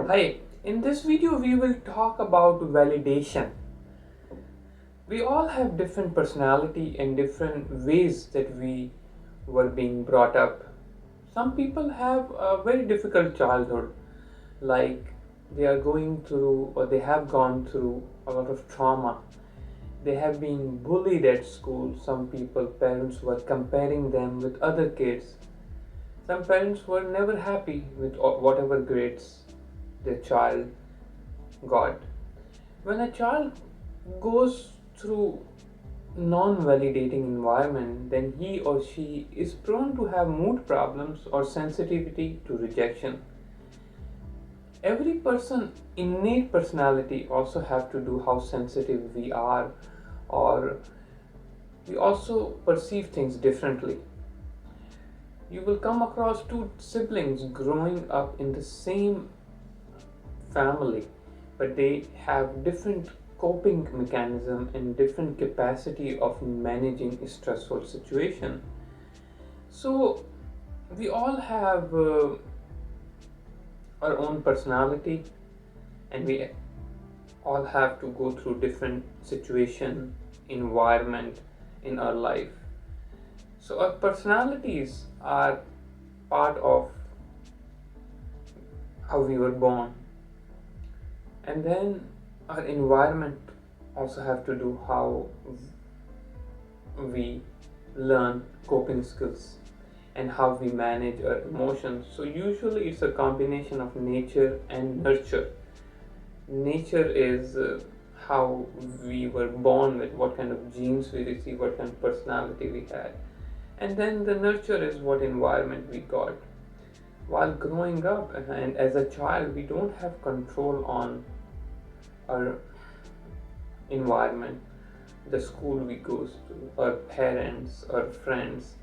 Hi, in this video we will talk about validation. We all have different personality and different ways that we were being brought up. Some people have a very difficult childhood, like they are going through or they have gone through a lot of trauma. They have been bullied at school. Some people, parents were comparing them with other kids. Some parents were never happy with whatever grades their child got. When a child goes through non-validating environment, then he or she is prone to have mood problems or sensitivity to rejection. Every person innate personality also have to do how sensitive we are, or we also perceive things differently. You will come across two siblings growing up in the same family, but they have different coping mechanism and different capacity of managing a stressful situation. So we all have our own personality, and we all have to go through different situation, environment in our life. So our personalities are part of how we were born, and then our environment also have to do how we learn coping skills and how we manage our emotions. So usually it's a combination of nature and nurture. Nature is how we were born with, what kind of genes we received, what kind of personality we had, and then the nurture is what environment we got while growing up. And as a child we don't have control on our environment, the school we go to, our parents, our friends.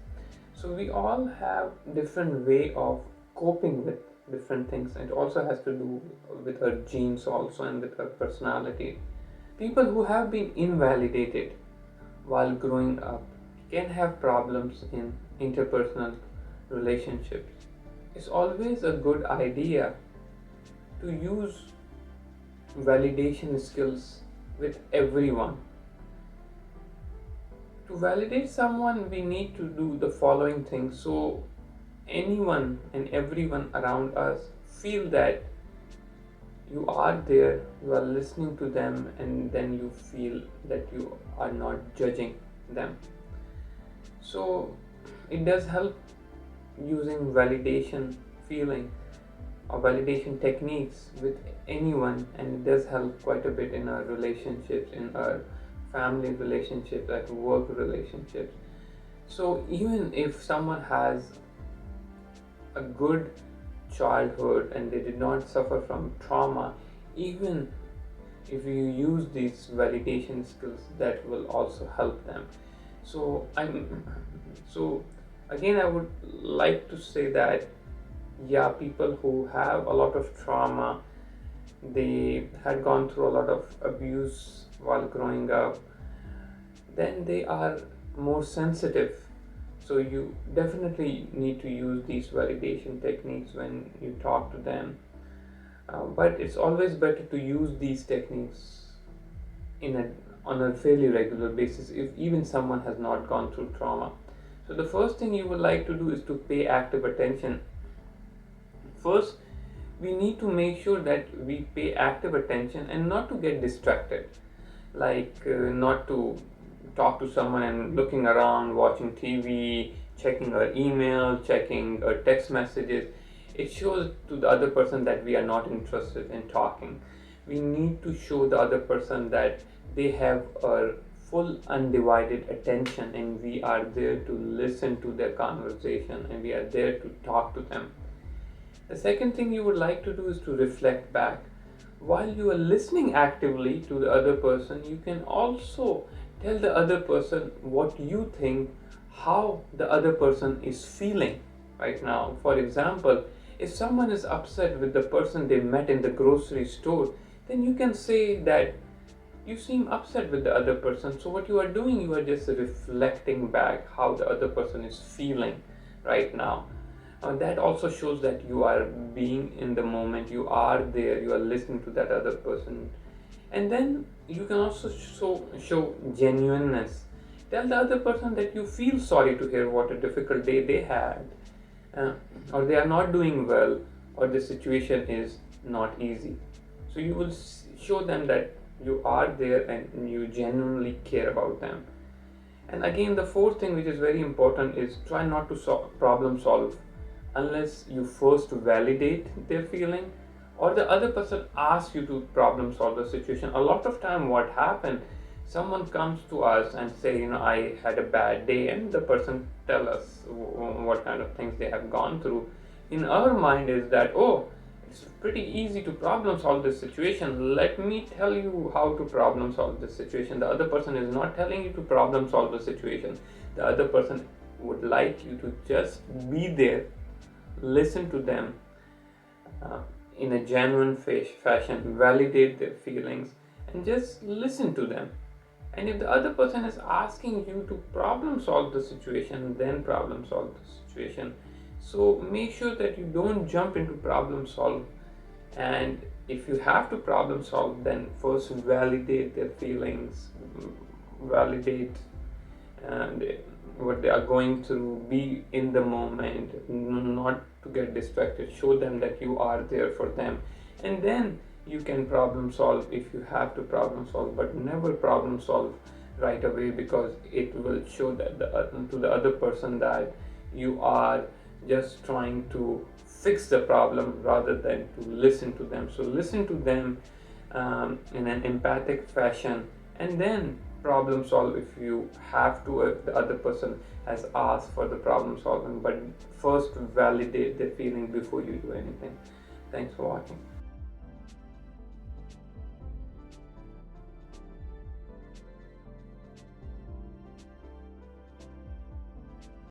So we all have different way of coping with different things, and it also has to do with our genes also and with our personality. People who have been invalidated while growing up can have problems in interpersonal relationships. It's always a good idea to use validation skills with everyone. To validate someone, we need to do the following things so anyone and everyone around us feel that you are there, you are listening to them, and then you feel that you are not judging them. So it does help using validation feeling or validation techniques with anyone, and it does help quite a bit in our relationships, in our family relationships, at work relationships. So even if someone has a good childhood and they did not suffer from trauma, even if you use these validation skills, that will also help them. So again, I would like to say that yeah, people who have a lot of trauma, they had gone through a lot of abuse while growing up, then they are more sensitive. So you definitely need to use these validation techniques when you talk to them. But it's always better to use these techniques in a on a fairly regular basis if even someone has not gone through trauma. So the first thing you would like to do is to pay active attention. First, we need to make sure that we pay active attention and not to get distracted, like not to talk to someone and looking around, watching TV, checking our email, checking our text messages. It shows to the other person that we are not interested in talking. We need to show the other person that they have our full undivided attention, and we are there to listen to their conversation, and we are there to talk to them. The second thing you would like to do is to reflect back. While you are listening actively to the other person, you can also tell the other person what you think, how the other person is feeling right now. For example, if someone is upset with the person they met in the grocery store, then you can say that you seem upset with the other person. So what you are doing, you are just reflecting back how the other person is feeling right now. That also shows that you are being in the moment, you are there, you are listening to that other person. And then you can also show genuineness. Tell the other person that you feel sorry to hear what a difficult day they had, uh, or they are not doing well, or the situation is not easy. So you will show them that you are there and you genuinely care about them. And again, the fourth thing which is very important is try not to problem solve unless you first validate their feeling or the other person asks you to problem solve the situation. A lot of time what happens, someone comes to us and say, I had a bad day, and the person tell us what kind of things they have gone through. In our mind is that, oh, it's pretty easy to problem solve this situation. Let me tell you how to problem solve this situation. The other person is not telling you to problem solve the situation. The other person would like you to just be there, listen to them uh, in a genuine fashion, validate their feelings, and just listen to them. And if the other person is asking you to problem solve the situation, then problem solve the situation. So make sure that you don't jump into problem solve. And if you have to problem solve, then first validate their feelings, validate and what they are going through, be in the moment, not to get distracted. Show them that you are there for them, and then you can problem solve if you have to problem solve, but never problem solve right away, because it will show that to the other person that you are just trying to fix the problem rather than to listen to them. So listen to them in an empathic fashion, and then problem solve if you have to, if the other person has asked for the problem solving. But first validate their feeling before you do anything. Thanks for watching.